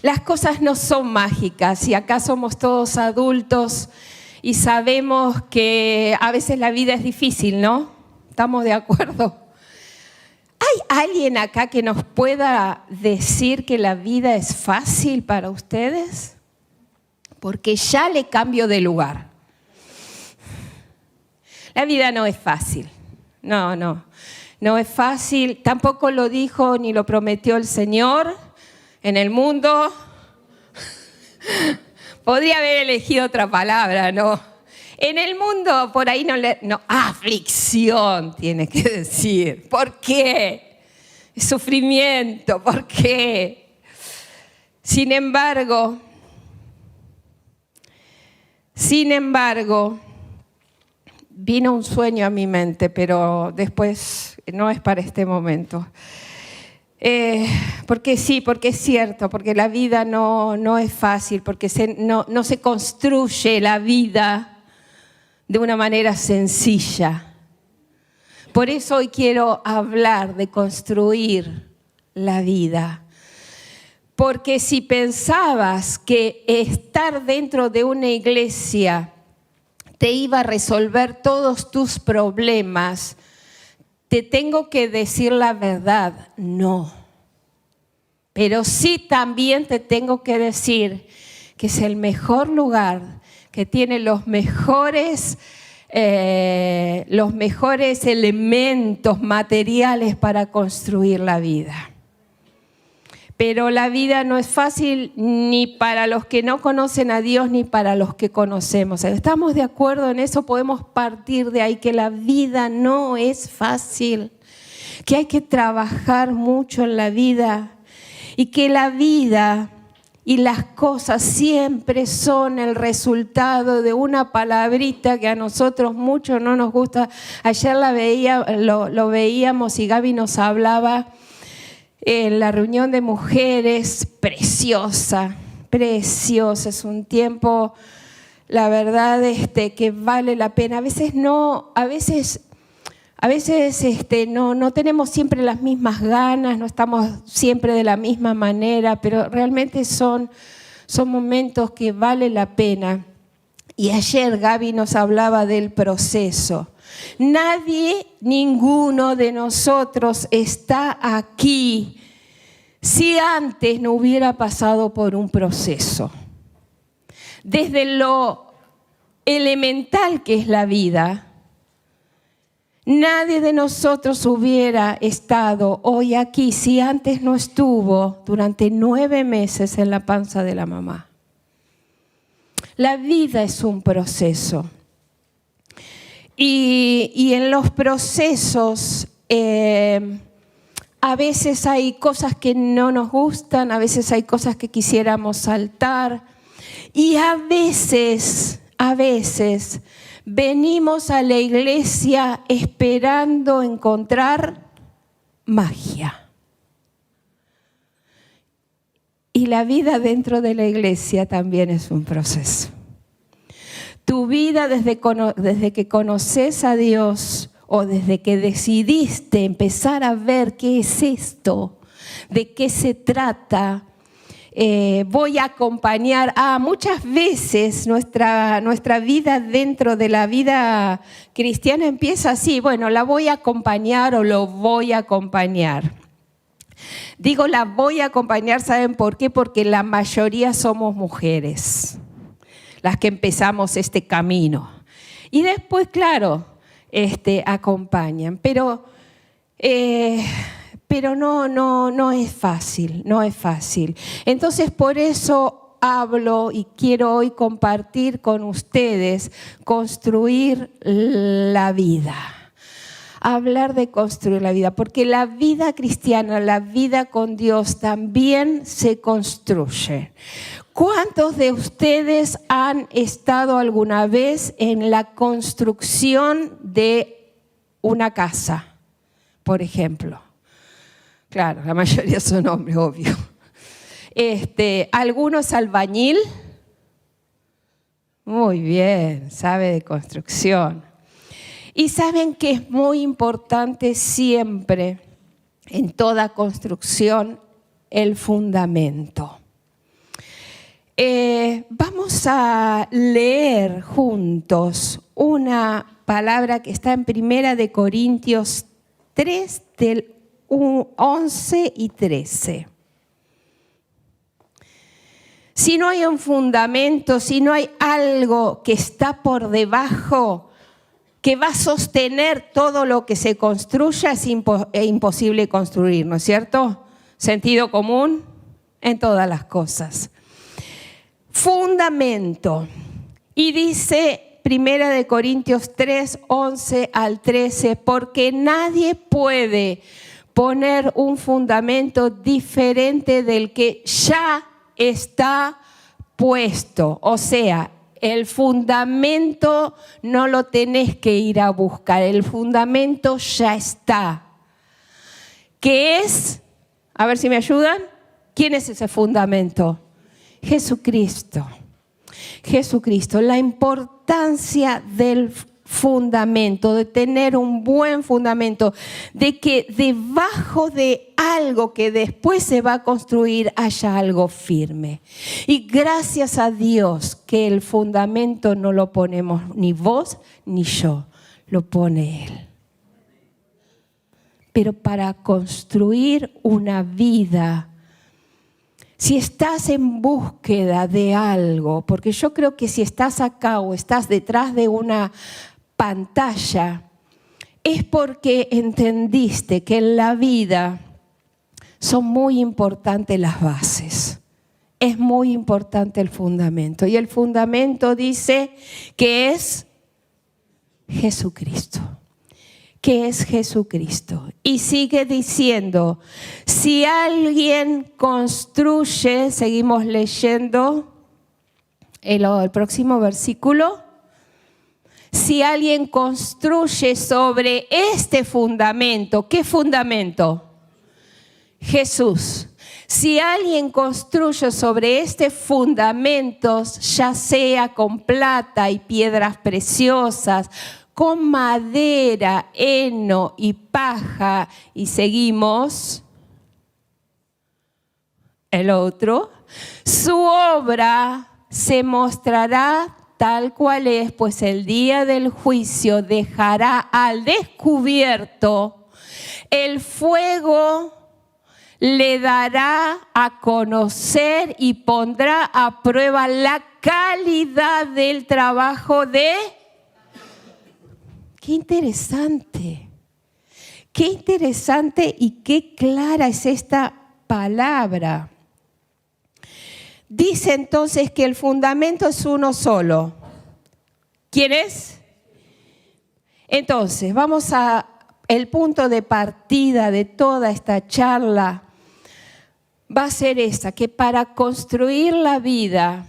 Las cosas no son mágicas y acá somos todos adultos y sabemos que a veces la vida es difícil, ¿no? ¿Estamos de acuerdo? ¿Hay alguien acá que nos pueda decir que la vida es fácil para ustedes? Porque ya le cambio de lugar. La vida no es fácil. No es fácil. Tampoco lo dijo ni lo prometió el Señor en el mundo. Podría haber elegido otra palabra, ¿no? En el mundo por ahí no, aflicción tiene que decir. ¿Por qué? Sufrimiento, ¿por qué? Sin embargo, vino un sueño a mi mente, pero después no es para este momento. Porque es cierto, porque la vida no es fácil, porque no se construye la vida de una manera sencilla. Por eso hoy quiero hablar de construir la vida. Porque si pensabas que estar dentro de una iglesia te iba a resolver todos tus problemas, te tengo que decir la verdad, no. Pero sí también te tengo que decir que es el mejor lugar, que tiene los mejores elementos materiales para construir la vida. Pero la vida no es fácil ni para los que no conocen a Dios ni para los que conocemos. ¿Estamos de acuerdo en eso? Podemos partir de ahí, que la vida no es fácil, que hay que trabajar mucho en la vida y que la vida y las cosas siempre son el resultado de una palabrita que a nosotros mucho no nos gusta. Ayer lo veíamos y Gaby nos hablaba en la reunión de mujeres. Preciosa, es un tiempo, la verdad, que vale la pena. A veces no tenemos siempre las mismas ganas, no estamos siempre de la misma manera, pero realmente son momentos que vale la pena. Y ayer Gaby nos hablaba del proceso. Ninguno de nosotros está aquí si antes no hubiera pasado por un proceso. Desde lo elemental que es la vida, nadie de nosotros hubiera estado hoy aquí si antes no estuvo durante 9 meses en la panza de la mamá. La vida es un proceso. Y en los procesos a veces hay cosas que no nos gustan, a veces hay cosas que quisiéramos saltar y a veces venimos a la iglesia esperando encontrar magia. Y la vida dentro de la iglesia también es un proceso. Tu vida desde que conoces a Dios o desde que decidiste empezar a ver qué es esto, de qué se trata, voy a acompañar. Muchas veces nuestra vida dentro de la vida cristiana empieza así. Bueno, la voy a acompañar o lo voy a acompañar. Digo la voy a acompañar, ¿saben por qué? Porque la mayoría somos mujeres, las que empezamos este camino. Y después, claro, acompañan. Pero no es fácil, no es fácil. Entonces, por eso hablo y quiero hoy compartir con ustedes construir la vida. Hablar de construir la vida, porque la vida cristiana, la vida con Dios también se construye. ¿Cuántos de ustedes han estado alguna vez en la construcción de una casa, por ejemplo? Claro, la mayoría son hombres, obvio. ¿Algunos albañil? Muy bien, sabe de construcción. Y saben que es muy importante siempre, en toda construcción, el fundamento. Vamos a leer juntos una palabra que está en 1 Corintios 3, del 11 y 13. Si no hay un fundamento, si no hay algo que está por debajo, que va a sostener todo lo que se construya, es imposible construir, ¿no es cierto? Sentido común en todas las cosas. Fundamento. Y dice 1 Corintios 3, 11 al 13, porque nadie puede poner un fundamento diferente del que ya está puesto. O sea, el fundamento no lo tenés que ir a buscar, el fundamento ya está. ¿Qué es? A ver si me ayudan. ¿Quién es ese fundamento? Jesucristo. Jesucristo. La importancia del fundamento, de tener un buen fundamento, de que debajo de algo que después se va a construir haya algo firme. Y gracias a Dios que el fundamento no lo ponemos ni vos ni yo, lo pone Él. Pero para construir una vida, si estás en búsqueda de algo, porque yo creo que si estás acá o estás detrás de una pantalla, es porque entendiste que en la vida son muy importantes las bases. Es muy importante el fundamento. Y el fundamento dice que es Jesucristo. Que es Jesucristo. Y sigue diciendo, si alguien construye, seguimos leyendo el próximo versículo, si alguien construye sobre este fundamento, ¿qué fundamento? Jesús. Si alguien construye sobre este fundamento, ya sea con plata y piedras preciosas, con madera, heno y paja, y seguimos el otro, su obra se mostrará tal cual es, pues el día del juicio dejará al descubierto, el fuego le dará a conocer y pondrá a prueba la calidad del trabajo de... Qué interesante y qué clara es esta palabra. Dice entonces que el fundamento es uno solo. ¿Quién es? Entonces, vamos a el punto de partida de toda esta charla. Va a ser esta, que para construir la vida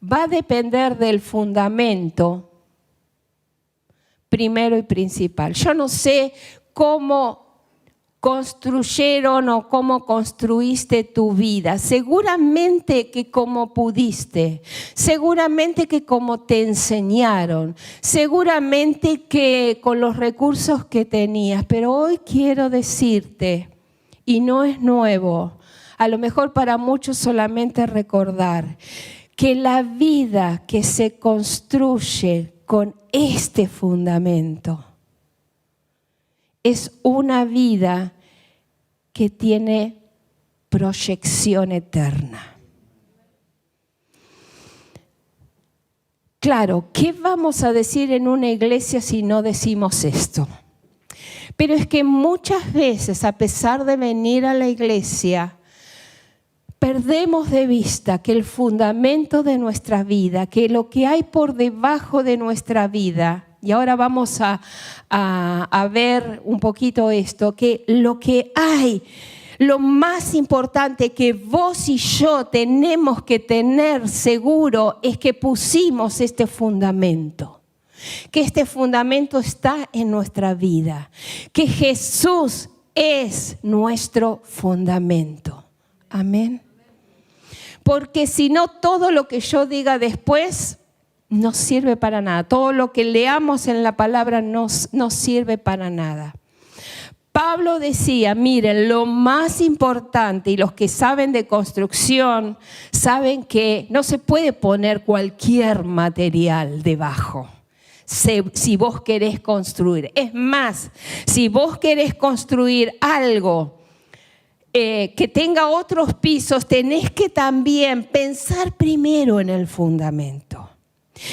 va a depender del fundamento primero y principal. Yo no sé cómo construyeron o cómo construiste tu vida. Seguramente que como pudiste, seguramente que como te enseñaron, seguramente que con los recursos que tenías. Pero hoy quiero decirte, y no es nuevo, a lo mejor para muchos solamente recordar, que la vida que se construye con este fundamento es una vida que tiene proyección eterna. Claro, ¿qué vamos a decir en una iglesia si no decimos esto? Pero es que muchas veces, a pesar de venir a la iglesia, perdemos de vista que el fundamento de nuestra vida, que lo que hay por debajo de nuestra vida, y ahora vamos a ver un poquito esto, que lo que hay, lo más importante que vos y yo tenemos que tener seguro es que pusimos este fundamento. Que este fundamento está en nuestra vida. Que Jesús es nuestro fundamento. Amén. Porque si no, todo lo que yo diga después no sirve para nada. Todo lo que leamos en la palabra no sirve para nada. Pablo decía, miren, lo más importante, y los que saben de construcción saben que no se puede poner cualquier material debajo. Si vos querés construir. Es más, si vos querés construir algo que tenga otros pisos, tenés que también pensar primero en el fundamento.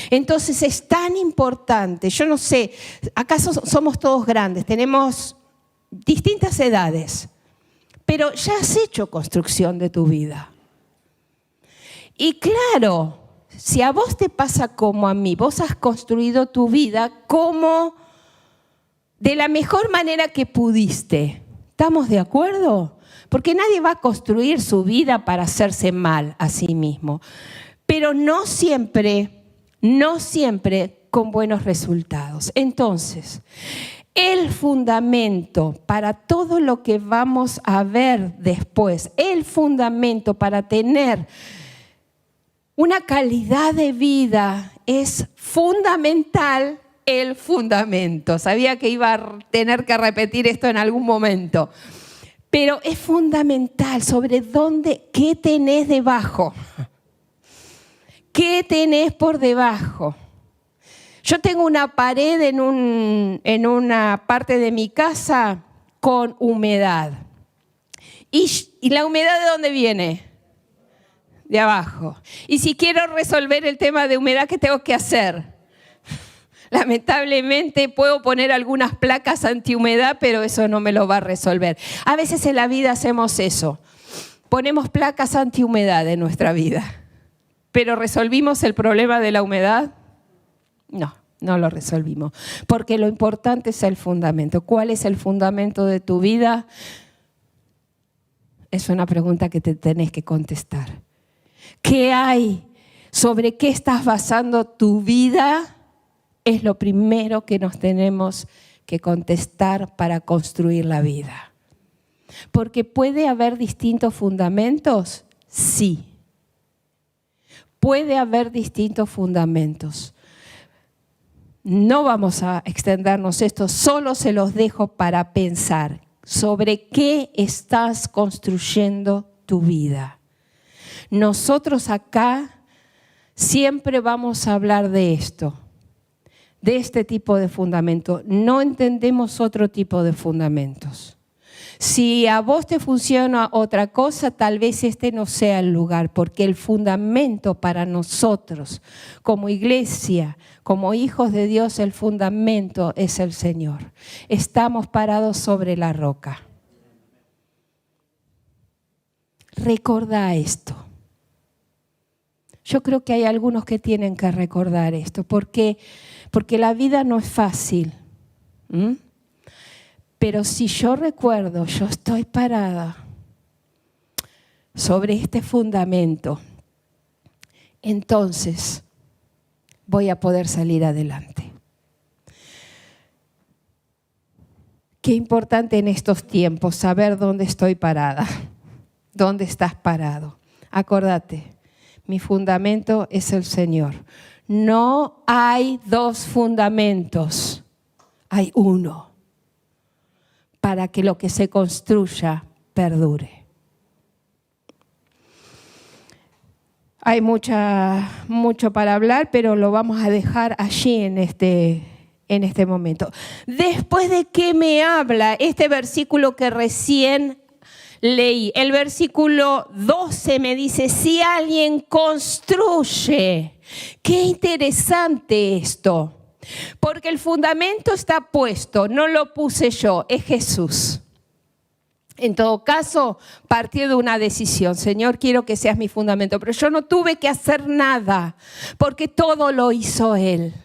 Entonces es tan importante, yo no sé, acaso somos todos grandes, tenemos distintas edades, pero ya has hecho construcción de tu vida. Y claro, si a vos te pasa como a mí, vos has construido tu vida como de la mejor manera que pudiste. ¿Estamos de acuerdo? Porque nadie va a construir su vida para hacerse mal a sí mismo. Pero no siempre con buenos resultados. Entonces, el fundamento para todo lo que vamos a ver después, el fundamento para tener una calidad de vida es fundamental, el fundamento. Sabía que iba a tener que repetir esto en algún momento. Pero es fundamental sobre qué tenés debajo. ¿Qué tenés por debajo? Yo tengo una pared en una parte de mi casa con humedad. ¿Y la humedad de dónde viene? De abajo. Y si quiero resolver el tema de humedad, ¿qué tengo que hacer? Lamentablemente puedo poner algunas placas antihumedad, pero eso no me lo va a resolver. A veces en la vida hacemos eso. Ponemos placas antihumedad en nuestra vida. ¿Pero resolvimos el problema de la humedad? No lo resolvimos. Porque lo importante es el fundamento. ¿Cuál es el fundamento de tu vida? Es una pregunta que te tenés que contestar. ¿Qué hay? ¿Sobre qué estás basando tu vida? Es lo primero que nos tenemos que contestar para construir la vida. Porque ¿puede haber distintos fundamentos? Sí. Puede haber distintos fundamentos. No vamos a extendernos esto, solo se los dejo para pensar sobre qué estás construyendo tu vida. Nosotros acá siempre vamos a hablar de esto, de este tipo de fundamento. No entendemos otro tipo de fundamentos. Si a vos te funciona otra cosa, tal vez este no sea el lugar, porque el fundamento para nosotros, como iglesia, como hijos de Dios, el fundamento es el Señor. Estamos parados sobre la roca. Recordá esto. Yo creo que hay algunos que tienen que recordar esto, porque la vida no es fácil. Pero si yo recuerdo, yo estoy parada sobre este fundamento, entonces voy a poder salir adelante. Qué importante en estos tiempos saber dónde estoy parada, dónde estás parado. Acordate, mi fundamento es el Señor. No hay dos fundamentos, hay uno, para que lo que se construya perdure. Hay mucho para hablar, pero lo vamos a dejar allí en este momento. Después de que me habla este versículo que recién leí, el versículo 12 me dice, si alguien construye. Qué interesante esto. Porque el fundamento está puesto, no lo puse yo, es Jesús. En todo caso, partió de una decisión. Señor, quiero que seas mi fundamento. Pero yo no tuve que hacer nada, porque todo lo hizo Él.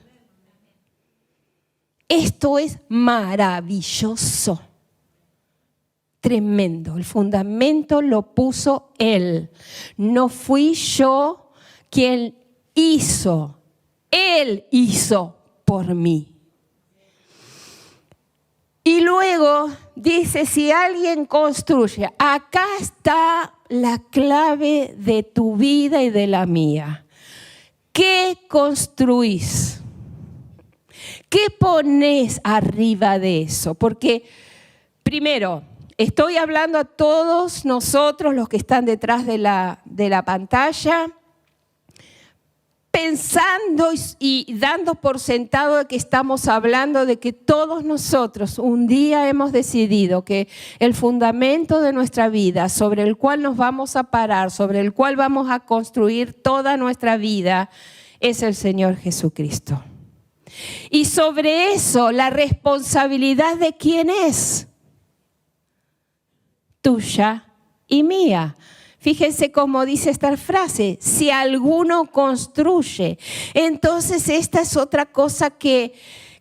Esto es maravilloso. Tremendo. El fundamento lo puso Él. No fui yo quien hizo. Él hizo por mí. Y luego dice, si alguien construye, acá está la clave de tu vida y de la mía. ¿Qué construís? ¿Qué pones arriba de eso? Porque Primero, estoy hablando a todos nosotros, los que están detrás de la pantalla, pensando y dando por sentado de que estamos hablando de que todos nosotros un día hemos decidido que el fundamento de nuestra vida, sobre el cual nos vamos a parar, sobre el cual vamos a construir toda nuestra vida, es el Señor Jesucristo. Y sobre eso, la responsabilidad de quién es, tuya y mía. Fíjense cómo dice esta frase, si alguno construye. Entonces esta es otra cosa que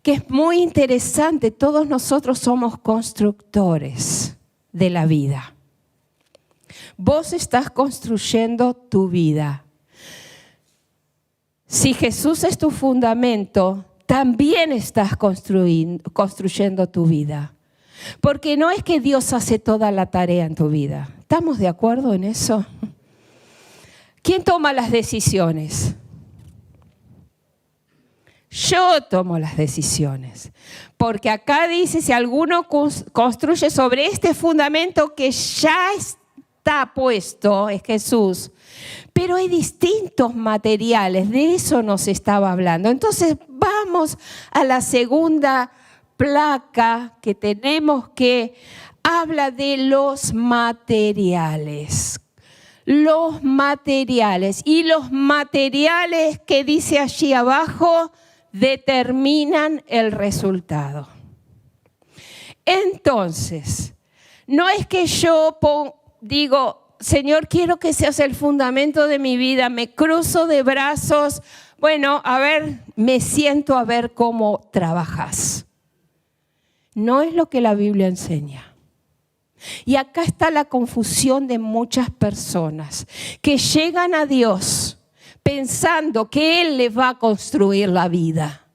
es muy interesante. Todos nosotros somos constructores de la vida. Vos estás construyendo tu vida. Si Jesús es tu fundamento, también estás construyendo tu vida. Porque no es que Dios hace toda la tarea en tu vida. ¿Estamos de acuerdo en eso? ¿Quién toma las decisiones? Yo tomo las decisiones. Porque acá dice, si alguno construye sobre este fundamento que ya está puesto, es Jesús. Pero hay distintos materiales, de eso nos estaba hablando. Entonces vamos a la segunda placa que tenemos, que habla de los materiales. Los materiales. Y los materiales que dice allí abajo determinan el resultado. Entonces, no es que yo digo, Señor, quiero que seas el fundamento de mi vida, me cruzo de brazos, bueno, a ver, me siento a ver cómo trabajas. No es lo que la Biblia enseña. Y acá está la confusión de muchas personas que llegan a Dios pensando que Él les va a construir la vida,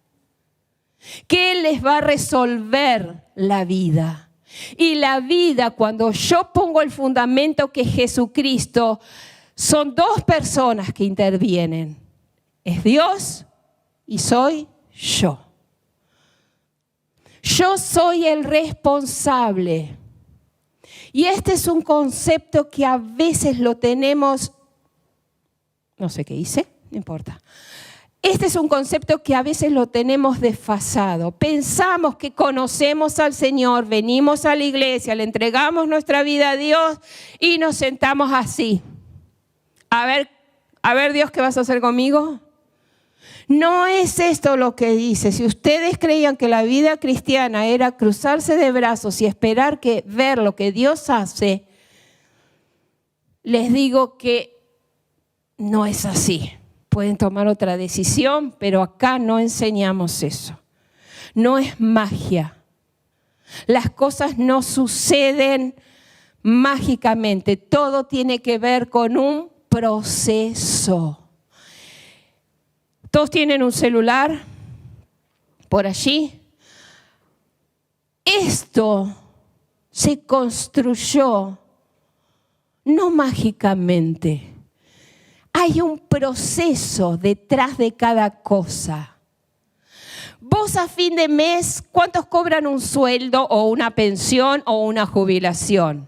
que Él les va a resolver la vida. Y la vida, cuando yo pongo el fundamento que es Jesucristo, son dos personas que intervienen. Es Dios y soy yo. Yo soy el responsable. Y este es un concepto que a veces lo tenemos, no sé qué hice, no importa. Este es un concepto que a veces lo tenemos desfasado. Pensamos que conocemos al Señor, venimos a la iglesia, le entregamos nuestra vida a Dios y nos sentamos así. A ver Dios, ¿qué vas a hacer conmigo? No es esto lo que dice. Si ustedes creían que la vida cristiana era cruzarse de brazos y esperar ver lo que Dios hace, les digo que no es así. Pueden tomar otra decisión, pero acá no enseñamos eso. No es magia. Las cosas no suceden mágicamente. Todo tiene que ver con un proceso. Todos tienen un celular por allí. Esto se construyó no mágicamente. Hay un proceso detrás de cada cosa. Vos a fin de mes, ¿cuántos cobran un sueldo o una pensión o una jubilación?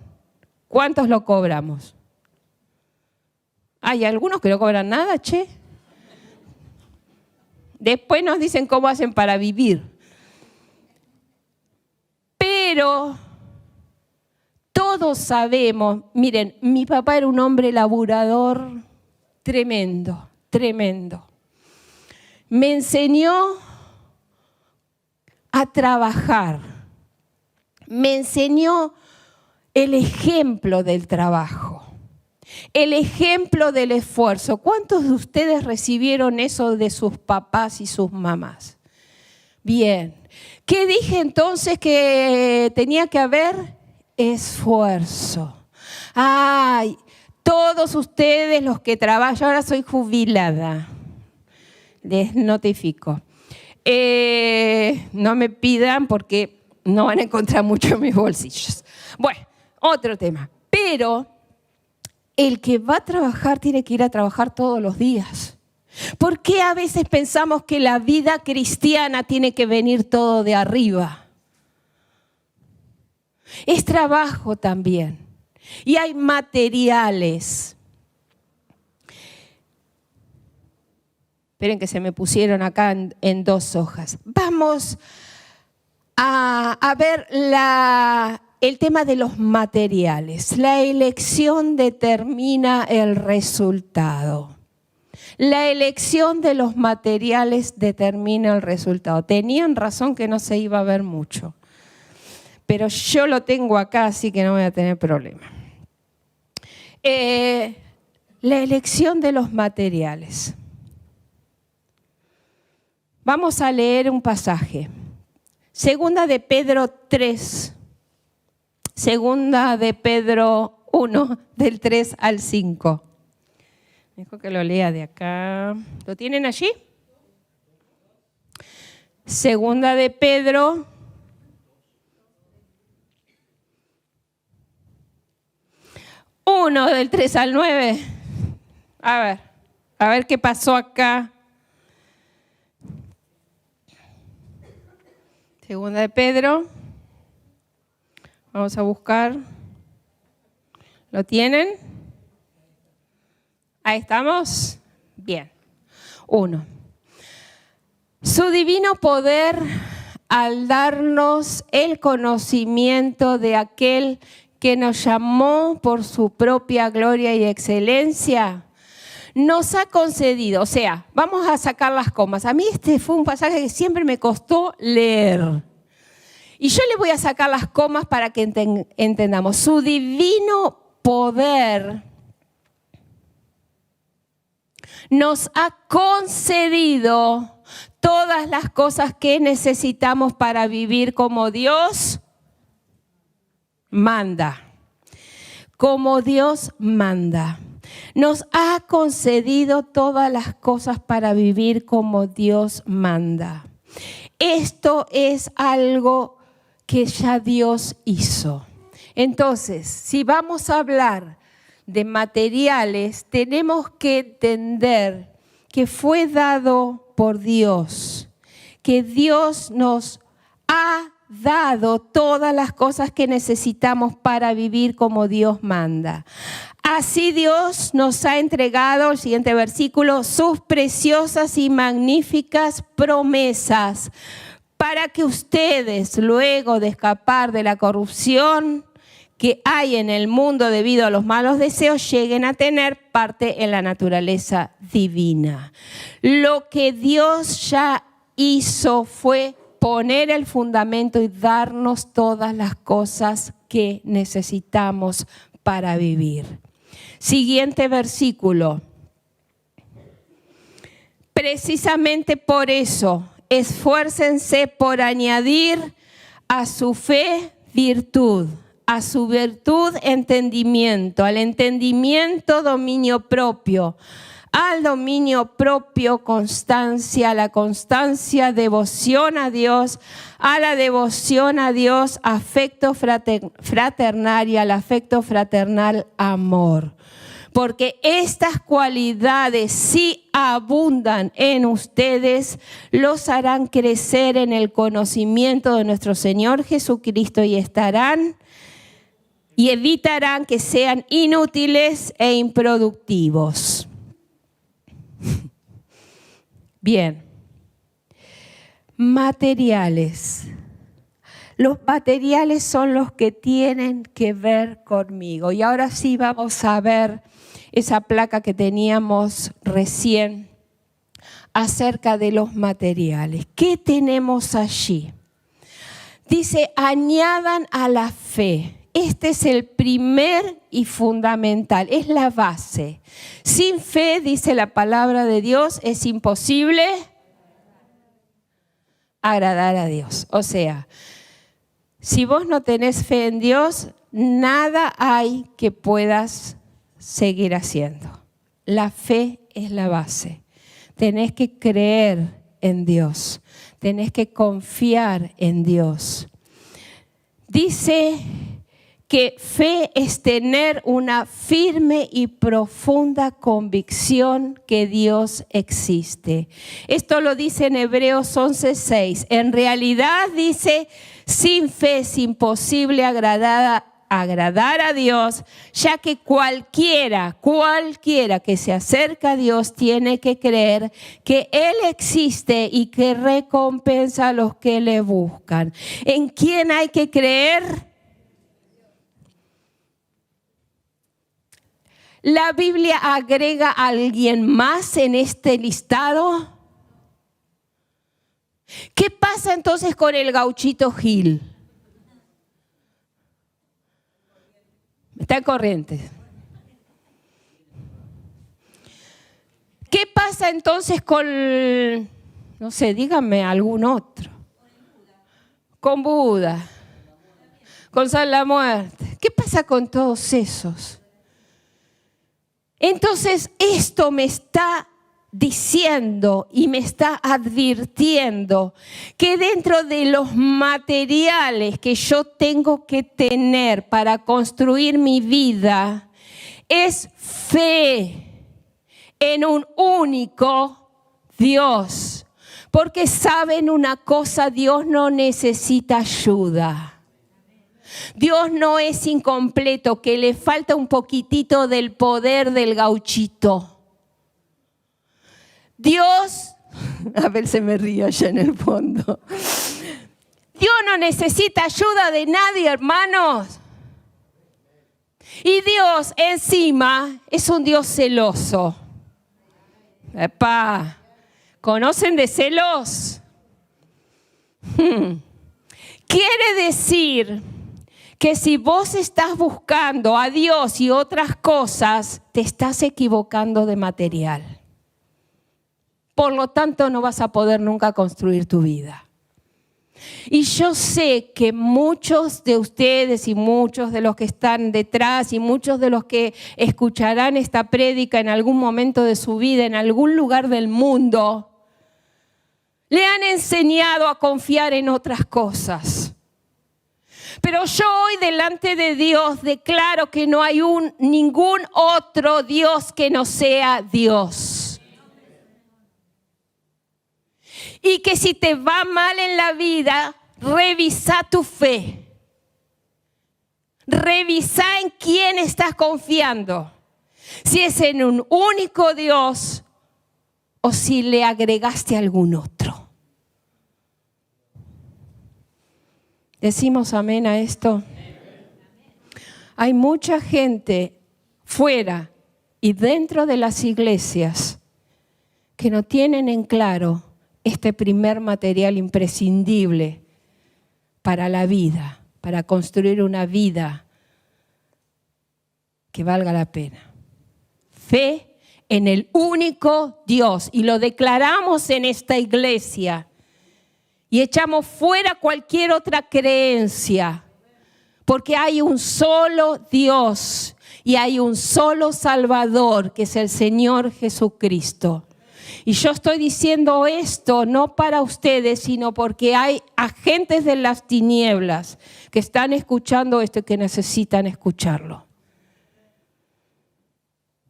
¿Cuántos lo cobramos? Hay algunos que no cobran nada, che. Después nos dicen cómo hacen para vivir. Pero todos sabemos, miren, mi papá era un hombre laburador tremendo, tremendo. Me enseñó a trabajar. Me enseñó el ejemplo del trabajo. El ejemplo del esfuerzo. ¿Cuántos de ustedes recibieron eso de sus papás y sus mamás? Bien. ¿Qué dije entonces que tenía que haber? Esfuerzo. Ay, todos ustedes los que trabajan, yo ahora soy jubilada. Les notifico. No me pidan porque no van a encontrar mucho en mis bolsillos. Bueno, otro tema. Pero el que va a trabajar tiene que ir a trabajar todos los días. ¿Por qué a veces pensamos que la vida cristiana tiene que venir todo de arriba? es trabajo también. Y hay materiales. Esperen que se me pusieron acá en 2 hojas. Vamos a ver el tema de los materiales. La elección determina el resultado. La elección de los materiales determina el resultado. Tenían razón que no se iba a ver mucho, pero yo lo tengo acá, así que no voy a tener problema. La elección de los materiales. Vamos a leer un pasaje. Segunda de Pedro 3. Segunda de Pedro 1, del 3 al 5. Dejo que lo lea de acá. ¿Lo tienen allí? Segunda de Pedro 1, del 3 al 9. A ver qué pasó acá. Segunda de Pedro. Vamos a buscar. ¿Lo tienen? Ahí estamos. Bien. 1. Su divino poder, al darnos el conocimiento de aquel que nos llamó por su propia gloria y excelencia, nos ha concedido, o sea, vamos a sacar las comas. A mí este fue un pasaje que siempre me costó leer. Y yo le voy a sacar las comas para que entendamos. Su divino poder nos ha concedido todas las cosas que necesitamos para vivir como Dios manda. Como Dios manda. Nos ha concedido todas las cosas para vivir como Dios manda. Esto es algo que ya Dios hizo. Entonces, si vamos a hablar de materiales, tenemos que entender que fue dado por Dios, que Dios nos ha dado todas las cosas que necesitamos para vivir como Dios manda. Así Dios nos ha entregado, el siguiente versículo, sus preciosas y magníficas promesas para que ustedes, luego de escapar de la corrupción que hay en el mundo debido a los malos deseos, lleguen a tener parte en la naturaleza divina. Lo que Dios ya hizo fue poner el fundamento y darnos todas las cosas que necesitamos para vivir. Siguiente versículo. Precisamente por eso, esfuércense por añadir a su fe virtud, a su virtud entendimiento, al entendimiento dominio propio, al dominio propio constancia, a la constancia devoción a Dios, a la devoción a Dios afecto fraternal y al afecto fraternal amor. Porque estas cualidades, si abundan en ustedes, los harán crecer en el conocimiento de nuestro Señor Jesucristo y evitarán que sean inútiles e improductivos. Bien. Materiales. Los materiales son los que tienen que ver conmigo. Y ahora sí vamos a ver esa placa que teníamos recién acerca de los materiales. ¿Qué tenemos allí? Dice, añadan a la fe. Este es el primer y fundamental, es la base. Sin fe, dice la palabra de Dios, es imposible agradar a Dios. O sea, si vos no tenés fe en Dios, nada hay que puedas seguir haciendo. La fe es la base. Tenés que creer en Dios. Tenés que confiar en Dios. Dice que fe es tener una firme y profunda convicción que Dios existe. Esto lo dice en Hebreos 11:6. En realidad dice, Sin fe es imposible agradar a Dios, ya que cualquiera que se acerca a Dios tiene que creer que Él existe y que recompensa a los que le buscan. ¿En quién hay que creer? ¿La Biblia agrega a alguien más en este listado? ¿Qué pasa entonces con el gauchito Gil? Está en Corrientes. ¿Qué pasa entonces con, no sé, díganme algún otro? Con Buda, con San la Muerte. ¿Qué pasa con todos esos? Entonces esto me está diciendo y me está advirtiendo que dentro de los materiales que yo tengo que tener para construir mi vida es fe en un único Dios. Porque saben una cosa, Dios no necesita ayuda. Dios no es incompleto, que le falta un poquitito del poder del gauchito. Dios, a ver, se me ríe allá en el fondo. Dios no necesita ayuda de nadie, hermanos. Y Dios encima es un Dios celoso. Epá, ¿conocen de celos? Quiere decir que si vos estás buscando a Dios y otras cosas, te estás equivocando de material. Por lo tanto, no vas a poder nunca construir tu vida. Y yo sé que muchos de ustedes y muchos de los que están detrás y muchos de los que escucharán esta prédica en algún momento de su vida, en algún lugar del mundo, le han enseñado a confiar en otras cosas. Pero yo hoy delante de Dios declaro que no hay ningún otro Dios que no sea Dios. Y que si te va mal en la vida, revisa tu fe. Revisa en quién estás confiando. Si es en un único Dios o si le agregaste algún otro. ¿Decimos amén a esto? Hay mucha gente fuera y dentro de las iglesias que no tienen en claro este primer material imprescindible para la vida, para construir una vida que valga la pena. Fe en el único Dios. Y lo declaramos en esta iglesia. Y echamos fuera cualquier otra creencia. Porque hay un solo Dios y hay un solo Salvador, que es el Señor Jesucristo. Y yo estoy diciendo esto no para ustedes, sino porque hay agentes de las tinieblas que están escuchando esto y que necesitan escucharlo.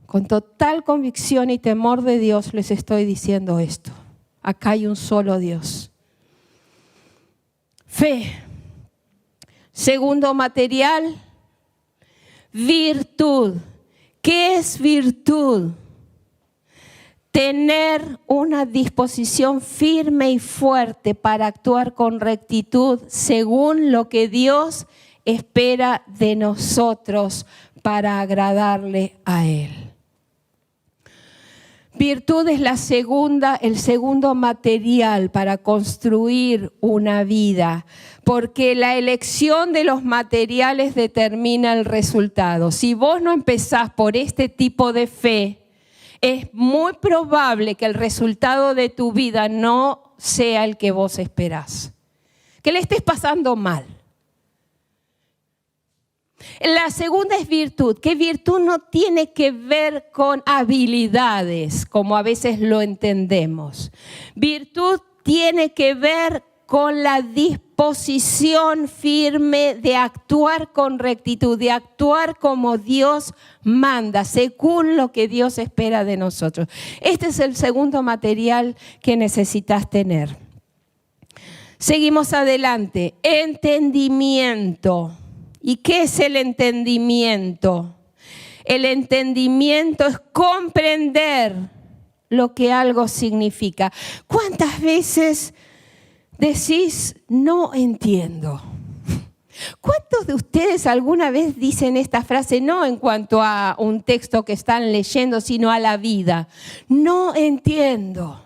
Con total convicción y temor de Dios les estoy diciendo esto. Acá hay un solo Dios. Fe. Segundo material, virtud. ¿Qué es virtud? Tener una disposición firme y fuerte para actuar con rectitud según lo que Dios espera de nosotros para agradarle a Él. Virtud es el segundo material para construir una vida, porque la elección de los materiales determina el resultado. Si vos no empezás por este tipo de fe, es muy probable que el resultado de tu vida no sea el que vos esperás. Que le estés pasando mal. La segunda es virtud, que virtud no tiene que ver con habilidades, como a veces lo entendemos. Virtud tiene que ver con la disposición firme de actuar con rectitud, de actuar como Dios manda, según lo que Dios espera de nosotros. Este es el segundo material que necesitas tener. Seguimos adelante. Entendimiento. ¿Y qué es el entendimiento? El entendimiento es comprender lo que algo significa. ¿Cuántas veces decís, no entiendo? ¿Cuántos de ustedes alguna vez dicen esta frase, no en cuanto a un texto que están leyendo, sino a la vida? No entiendo.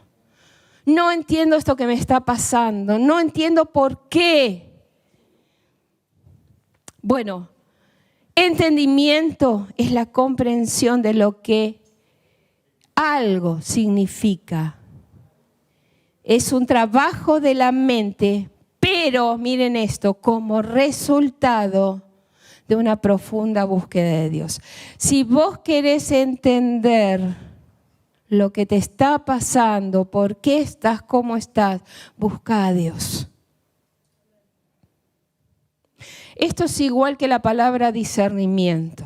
No entiendo esto que me está pasando. No entiendo por qué. Bueno, entendimiento es la comprensión de lo que algo significa. Es un trabajo de la mente, pero miren esto, como resultado de una profunda búsqueda de Dios. Si vos querés entender lo que te está pasando, por qué estás como estás, busca a Dios. Esto es igual que la palabra discernimiento.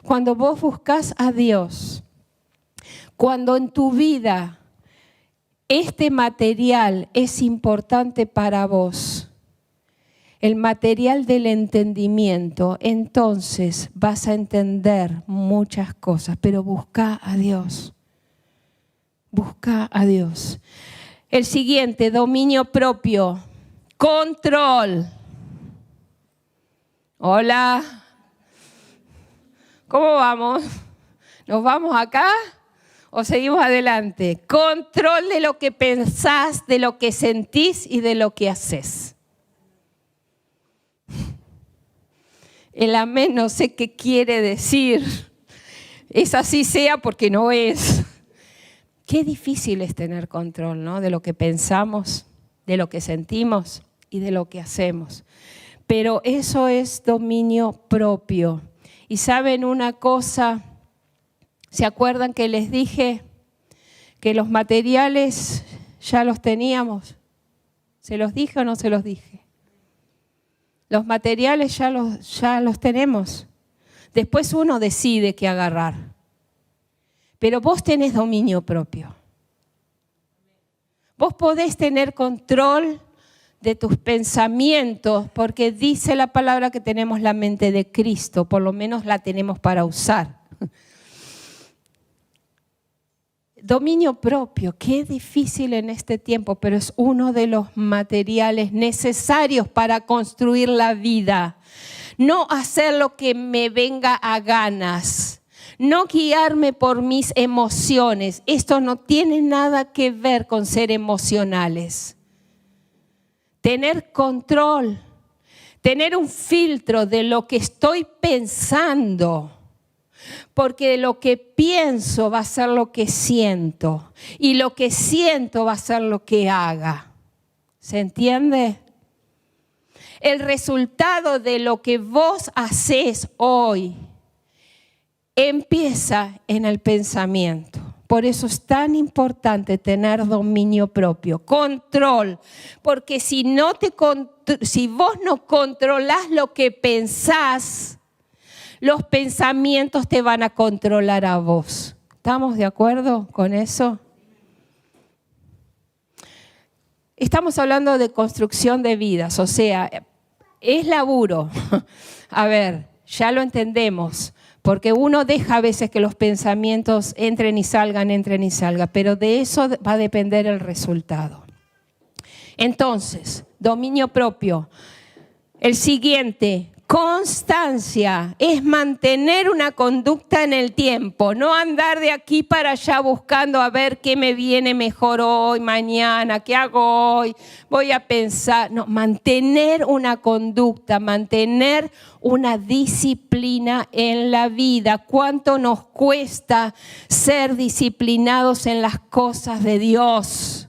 Cuando vos buscas a Dios, cuando en tu vida este material es importante para vos, el material del entendimiento, entonces vas a entender muchas cosas, pero busca a Dios. Busca a Dios. El siguiente, dominio propio, control. Hola, ¿cómo vamos? ¿Nos vamos acá o seguimos adelante? Control de lo que pensás, de lo que sentís y de lo que haces. El amén no sé qué quiere decir. Es así sea porque no es. Qué difícil es tener control, ¿no? De lo que pensamos, de lo que sentimos y de lo que hacemos. Pero eso es dominio propio. Y ¿saben una cosa? ¿Se acuerdan que les dije que los materiales ya los teníamos? ¿Se los dije o no se los dije? Los materiales ya los tenemos. Después uno decide qué agarrar. Pero vos tenés dominio propio. Vos podés tener control de tus pensamientos, porque dice la palabra que tenemos la mente de Cristo, por lo menos la tenemos para usar. Dominio propio, qué difícil en este tiempo, pero es uno de los materiales necesarios para construir la vida. No hacer lo que me venga a ganas, no guiarme por mis emociones. Esto no tiene nada que ver con ser emocionales. Tener control, tener un filtro de lo que estoy pensando, porque lo que pienso va a ser lo que siento y lo que siento va a ser lo que haga. ¿Se entiende? El resultado de lo que vos hacés hoy empieza en el pensamiento. Por eso es tan importante tener dominio propio, control, porque si vos no controlás lo que pensás, los pensamientos te van a controlar a vos. ¿Estamos de acuerdo con eso? Estamos hablando de construcción de vidas, o sea, es laburo. A ver, ya lo entendemos. Porque uno deja a veces que los pensamientos entren y salgan, pero de eso va a depender el resultado. Entonces, dominio propio. El siguiente, constancia, es mantener una conducta en el tiempo, no andar de aquí para allá buscando a ver qué me viene mejor hoy, mañana, qué hago hoy, voy a pensar. No, mantener una conducta, mantener una disciplina en la vida. ¿Cuánto nos cuesta ser disciplinados en las cosas de Dios?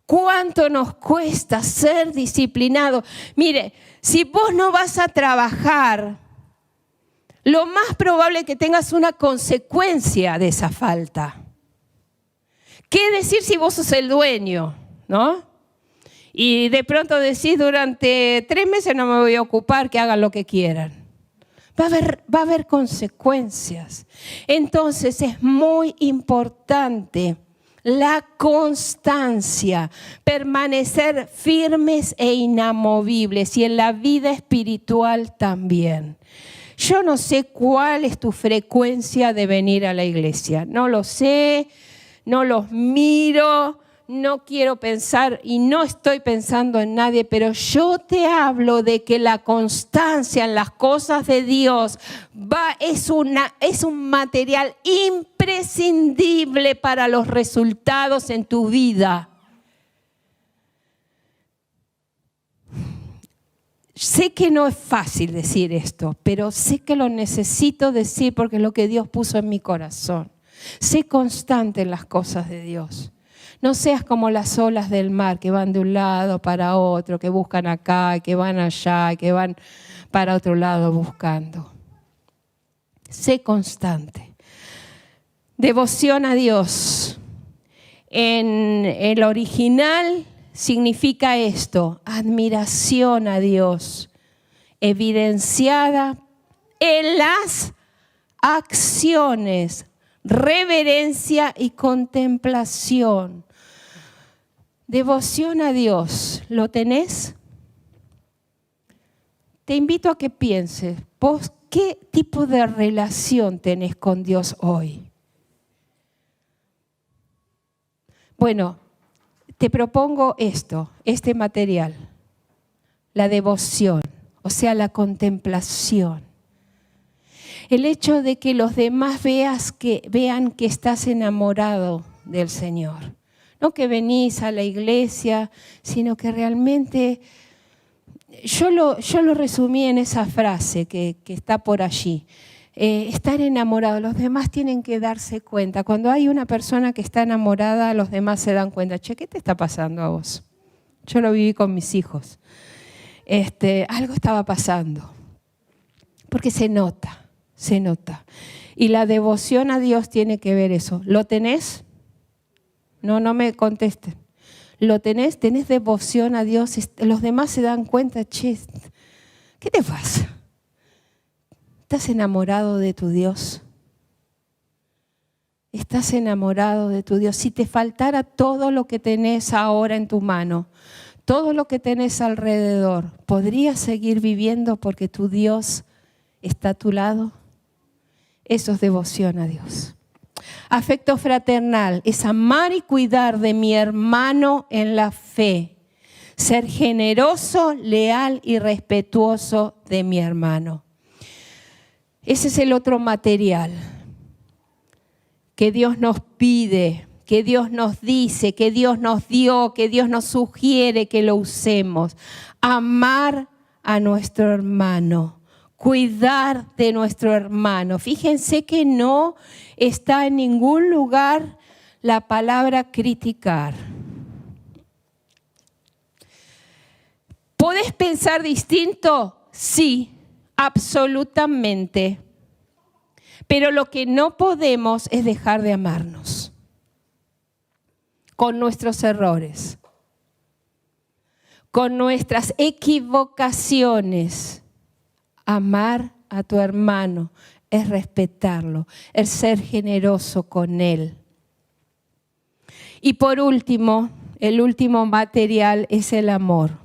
¿Cuánto nos cuesta ser disciplinados? Mire, si vos no vas a trabajar, lo más probable es que tengas una consecuencia de esa falta. ¿Qué decir si vos sos el dueño, no? Y de pronto decís, durante 3 meses no me voy a ocupar, que hagan lo que quieran. Va a haber consecuencias. Entonces es muy importante La constancia, permanecer firmes e inamovibles, y en la vida espiritual también. Yo no sé cuál es tu frecuencia de venir a la iglesia, no lo sé, no los miro, no quiero pensar y no estoy pensando en nadie, pero yo te hablo de que la constancia en las cosas de Dios es un material imprescindible para los resultados en tu vida. Sé que no es fácil decir esto, pero sé que lo necesito decir porque es lo que Dios puso en mi corazón. Sé constante en las cosas de Dios. No seas como las olas del mar que van de un lado para otro, que buscan acá, que van allá, que van para otro lado buscando. Sé constante. Devoción a Dios. En el original significa esto: admiración a Dios, evidenciada en las acciones, reverencia y contemplación. Devoción a Dios, ¿lo tenés? Te invito a que pienses, vos, ¿qué tipo de relación tenés con Dios hoy? Bueno, te propongo este material, la devoción, o sea, la contemplación. El hecho de que los demás vean que estás enamorado del Señor. No que venís a la iglesia, sino que realmente, yo lo resumí en esa frase que está por allí. Estar enamorado, los demás tienen que darse cuenta. Cuando hay una persona que está enamorada, los demás se dan cuenta. Che, ¿qué te está pasando a vos? Yo lo viví con mis hijos. Algo estaba pasando. Porque se nota. Y la devoción a Dios tiene que ver eso. ¿Lo tenés? No me contesten. ¿Lo tenés? ¿Tenés devoción a Dios? Los demás se dan cuenta, che, ¿qué te pasa? ¿Estás enamorado de tu Dios? ¿Estás enamorado de tu Dios? Si te faltara todo lo que tenés ahora en tu mano, todo lo que tenés alrededor, ¿podrías seguir viviendo porque tu Dios está a tu lado? Eso es devoción a Dios. Afecto fraternal es amar y cuidar de mi hermano en la fe. Ser generoso, leal y respetuoso de mi hermano. Ese es el otro material que Dios nos pide, que Dios nos dice, que Dios nos dio, que Dios nos sugiere que lo usemos. Amar a nuestro hermano. Cuidar de nuestro hermano. Fíjense que no está en ningún lugar la palabra criticar. ¿Podés pensar distinto? Sí, absolutamente. Pero lo que no podemos es dejar de amarnos con nuestros errores, con nuestras equivocaciones. Amar a tu hermano es respetarlo, es ser generoso con él. Y por último, el último material es el amor.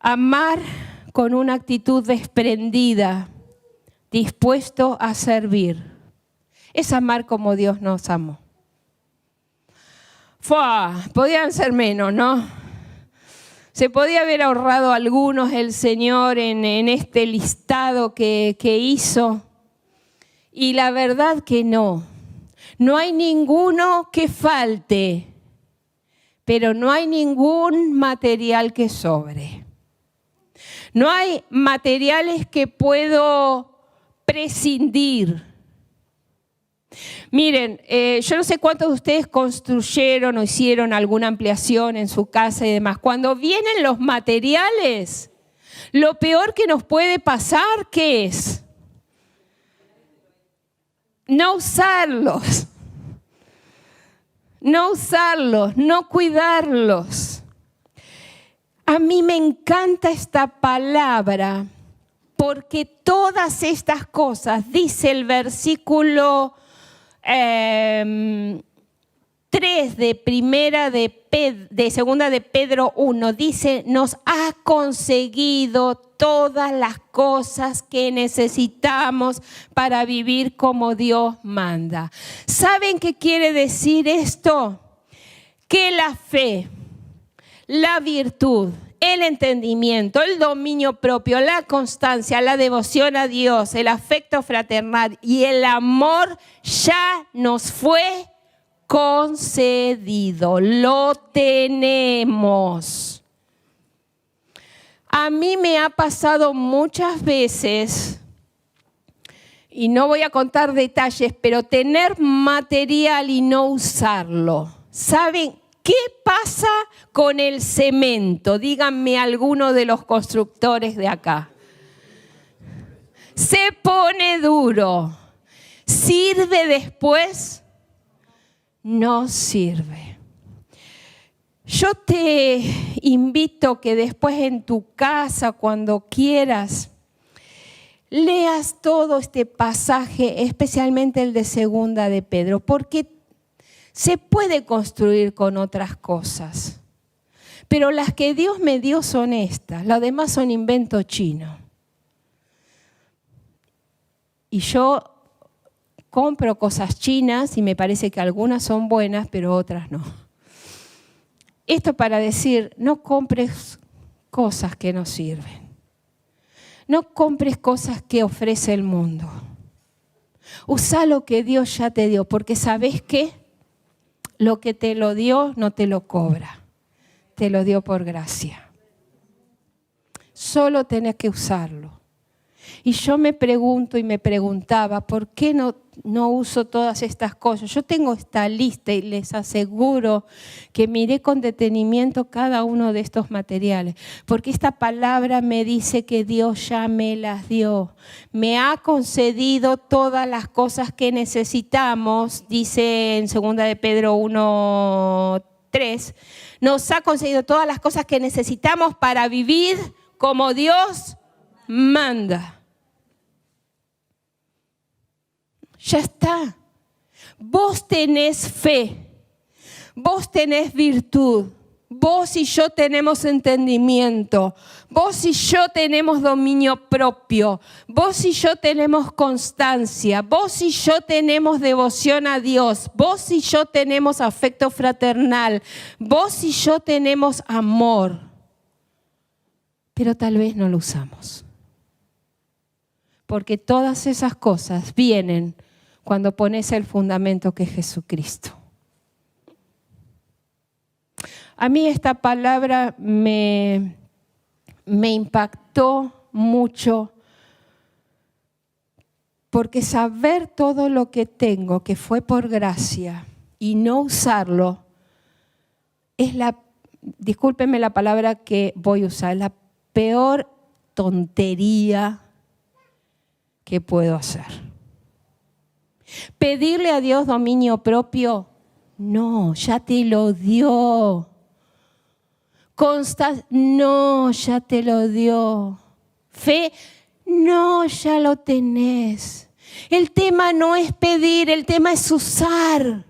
Amar con una actitud desprendida, dispuesto a servir. Es amar como Dios nos amó. Podían ser menos, ¿no? Se podía haber ahorrado algunos el Señor en este listado que hizo. Y la verdad que no. No hay ninguno que falte, pero no hay ningún material que sobre. No hay materiales que puedo prescindir. Miren, yo no sé cuántos de ustedes construyeron o hicieron alguna ampliación en su casa y demás. Cuando vienen los materiales, lo peor que nos puede pasar, ¿qué es? No usarlos. No usarlos, no cuidarlos. A mí me encanta esta palabra porque todas estas cosas, dice el versículo 3 de segunda de Pedro 1 dice, nos ha conseguido todas las cosas que necesitamos para vivir como Dios manda. ¿Saben qué quiere decir esto? Que la fe, la virtud, el entendimiento, el dominio propio, la constancia, la devoción a Dios, el afecto fraternal y el amor ya nos fue concedido. Lo tenemos. A mí me ha pasado muchas veces, y no voy a contar detalles, pero tener material y no usarlo. ¿Saben qué pasa con el cemento? Díganme alguno de los constructores de acá. Se pone duro. ¿Sirve después? No sirve. Yo te invito que después en tu casa, cuando quieras, leas todo este pasaje, especialmente el de segunda de Pedro, porque se puede construir con otras cosas. Pero las que Dios me dio son estas, las demás son invento chino. Y yo compro cosas chinas y me parece que algunas son buenas, pero otras no. Esto para decir, no compres cosas que no sirven. No compres cosas que ofrece el mundo. Usa lo que Dios ya te dio, porque ¿sabes qué? Lo que te lo dio no te lo cobra. Te lo dio por gracia. Solo tenés que usarlo. Y yo me pregunto y me preguntaba, ¿por qué no uso todas estas cosas? Yo tengo esta lista y les aseguro que miré con detenimiento cada uno de estos materiales, porque esta palabra me dice que Dios ya me las dio. Me ha concedido todas las cosas que necesitamos, dice en 2 de Pedro 1:3, nos ha concedido todas las cosas que necesitamos para vivir como Dios manda. Ya está. Vos tenés fe, vos tenés virtud, vos y yo tenemos entendimiento, vos y yo tenemos dominio propio, vos y yo tenemos constancia, vos y yo tenemos devoción a Dios, vos y yo tenemos afecto fraternal, vos y yo tenemos amor, pero tal vez no lo usamos. Porque todas esas cosas vienen cuando pones el fundamento que es Jesucristo. A mí esta palabra me impactó mucho, porque saber todo lo que tengo, que fue por gracia, y no usarlo, es discúlpenme la palabra que voy a usar, es la peor tontería que puedo hacer. Pedirle a Dios dominio propio, no, ya te lo dio. No, ya te lo dio. Fe, no, ya lo tenés. El tema no es pedir, el tema es usar.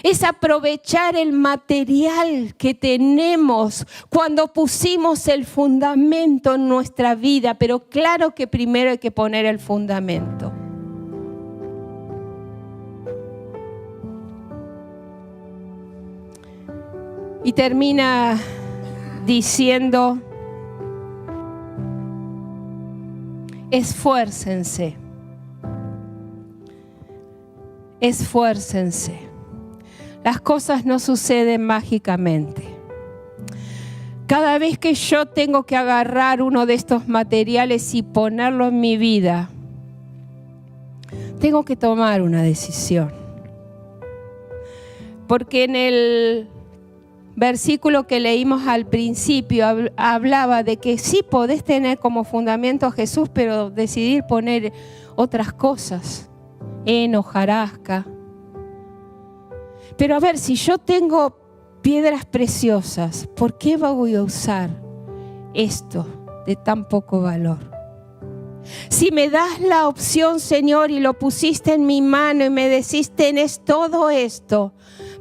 Es aprovechar el material que tenemos cuando pusimos el fundamento en nuestra vida. Pero claro que primero hay que poner el fundamento. Y termina diciendo, esfuércense. Esfuércense. Las cosas no suceden mágicamente. Cada vez que yo tengo que agarrar uno de estos materiales y ponerlo en mi vida, tengo que tomar una decisión. Porque en el versículo que leímos al principio hablaba de que sí podés tener como fundamento a Jesús, pero decidir poner otras cosas, hojarasca. Pero a ver, si yo tengo piedras preciosas, ¿por qué voy a usar esto de tan poco valor? Si me das la opción, Señor, y lo pusiste en mi mano y me decís, tenés todo esto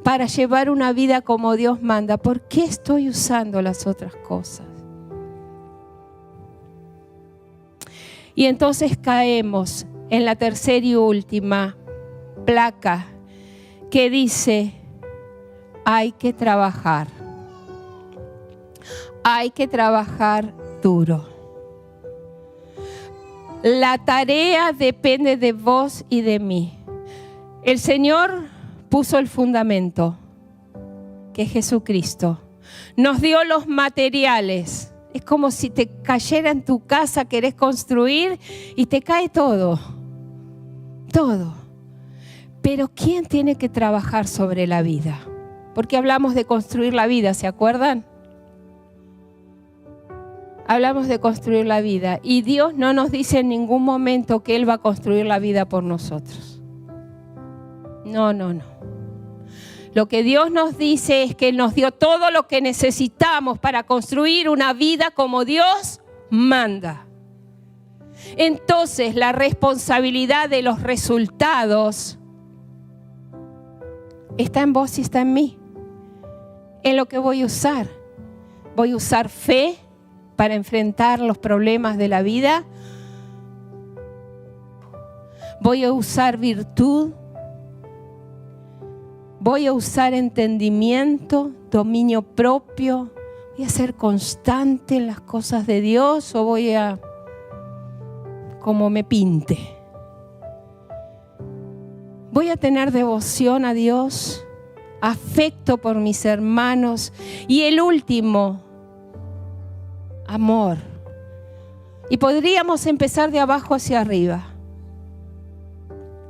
para llevar una vida como Dios manda, ¿por qué estoy usando las otras cosas? Y entonces caemos en la tercera y última placa que dice, hay que trabajar. Hay que trabajar duro. La tarea depende de vos y de mí. El Señor puso el fundamento, que es Jesucristo. Nos dio los materiales. Es como si te cayera en tu casa, querés construir y te cae todo. Todo. Pero ¿quién tiene que trabajar sobre la vida? Porque hablamos de construir la vida, ¿se acuerdan? Hablamos de construir la vida y Dios no nos dice en ningún momento que Él va a construir la vida por nosotros. No. Lo que Dios nos dice es que Él nos dio todo lo que necesitamos para construir una vida como Dios manda. Entonces, la responsabilidad de los resultados está en vos y está en mí. En lo que voy a usar. Voy a usar fe para enfrentar los problemas de la vida. Voy a usar virtud. Voy a usar entendimiento, dominio propio. Voy a ser constante en las cosas de Dios o voy a como me pinte. Voy a tener devoción a Dios, afecto por mis hermanos y el último, amor. Y podríamos empezar de abajo hacia arriba.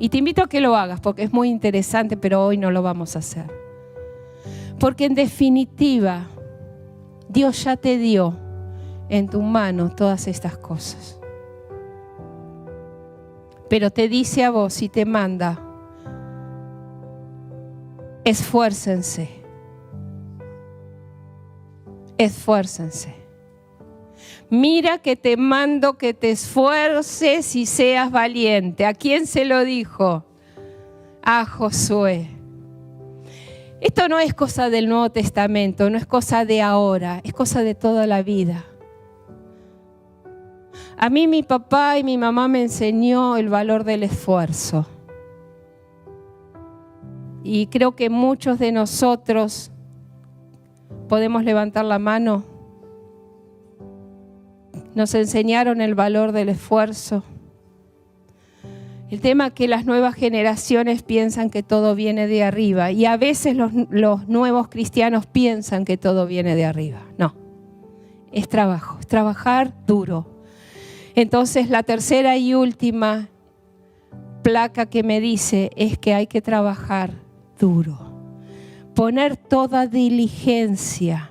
Y te invito a que lo hagas porque es muy interesante, pero hoy no lo vamos a hacer. Porque en definitiva, Dios ya te dio en tu mano todas estas cosas. Pero te dice a vos y te manda, esfuércense. Esfuércense. Mira que te mando que te esfuerces y seas valiente. ¿A quién se lo dijo? A Josué. Esto no es cosa del Nuevo Testamento, no es cosa de ahora, es cosa de toda la vida. A mí mi papá y mi mamá me enseñó el valor del esfuerzo. Y creo que muchos de nosotros podemos levantar la mano. Nos enseñaron el valor del esfuerzo. El tema es que las nuevas generaciones piensan que todo viene de arriba y a veces los nuevos cristianos piensan que todo viene de arriba. No, es trabajo, es trabajar duro. Entonces la tercera y última placa que me dice es que hay que trabajar duro, poner toda diligencia.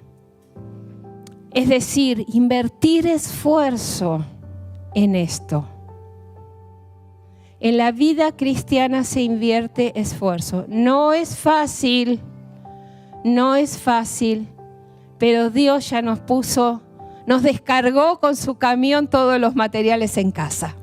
Es decir, invertir esfuerzo en esto. En la vida cristiana se invierte esfuerzo. No es fácil, pero Dios ya nos descargó con su camión todos los materiales en casa.